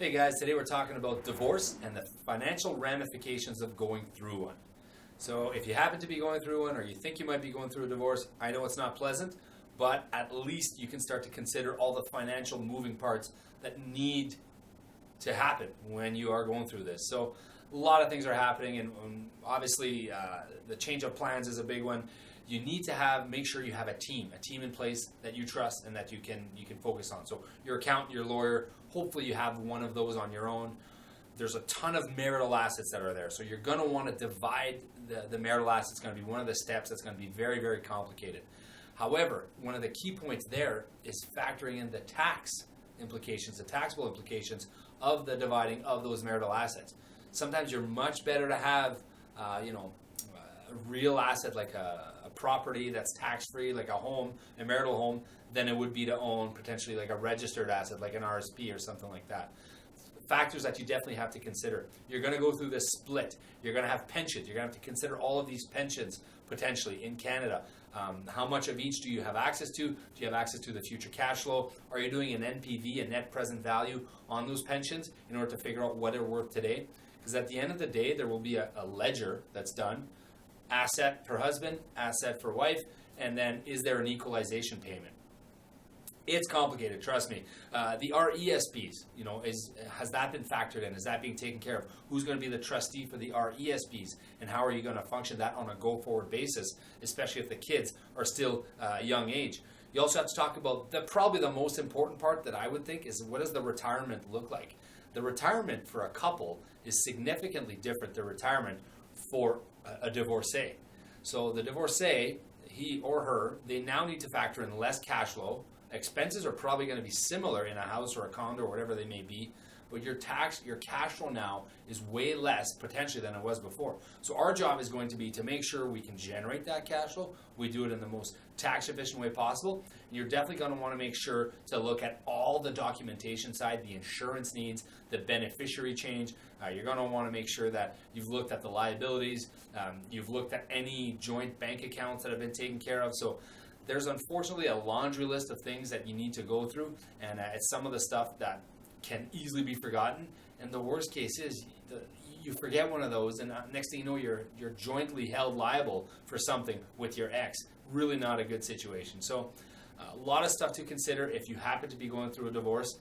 Hey guys, today we're talking about divorce and the financial ramifications of going through one. So if you happen to be going through one or you think you might be going through a divorce, I know it's not pleasant, but at least you can start to consider all the financial moving parts that need to happen when you are going through this. So a lot of things are happening, and obviously the change of plans is a big one. You need to make sure you have a team in place that you trust and that you can focus on. So your accountant, your lawyer, hopefully you have one of those on your own. There's a ton of marital assets that are there, so you're going to want to divide the marital assets. It's going to be one of the steps that's going to be very, very complicated. However, one of the key points there is factoring in the tax implications, the taxable implications of the dividing of those marital assets. Sometimes you're much better to have, a real asset like a property that's tax-free, like a home, a marital home, than it would be to own potentially like a registered asset, like an RRSP or something like that. Factors that you definitely have to consider. You're going to go through this split. You're going to have pensions. You're going to have to consider all of these pensions potentially in Canada. How much of each do you have access to? Do you have access to the future cash flow? Are you doing an NPV, a net present value, on those pensions in order to figure out what they're worth today? Because at the end of the day, there will be a ledger that's done. Asset for husband, asset for wife, and then is there an equalization payment? It's complicated, trust me. The RESPs, has that been factored in? Is that being taken care of? Who's going to be the trustee for the RESPs? And how are you going to function that on a go-forward basis, especially if the kids are still young age? You also have to talk about probably the most important part that I would think is, what does the retirement look like? The retirement for a couple is significantly different than retirement for a divorcee. So the divorcee, he or her, they now need to factor in less cash flow. Expenses are probably going to be similar in a house or a condo or whatever they may be, but your cash flow now is way less potentially than it was before. So our job is going to be to make sure we can generate that cash flow. We do it in the most tax efficient way possible. And you're definitely going to want to make sure to look at all the documentation side, the insurance needs, the beneficiary change. You're going to want to make sure that you've looked at the liabilities. You've looked at any joint bank accounts that have been taken care of. So there's unfortunately a laundry list of things that you need to go through, and it's some of the stuff that can easily be forgotten. And the worst case is you forget one of those, and next thing you know, you're jointly held liable for something with your ex. Really not a good situation. So a lot of stuff to consider if you happen to be going through a divorce.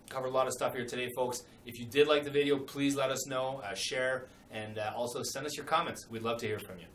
Covered a lot of stuff here today, folks. If you did like the video, please let us know, share, and also send us your comments. We'd love to hear from you.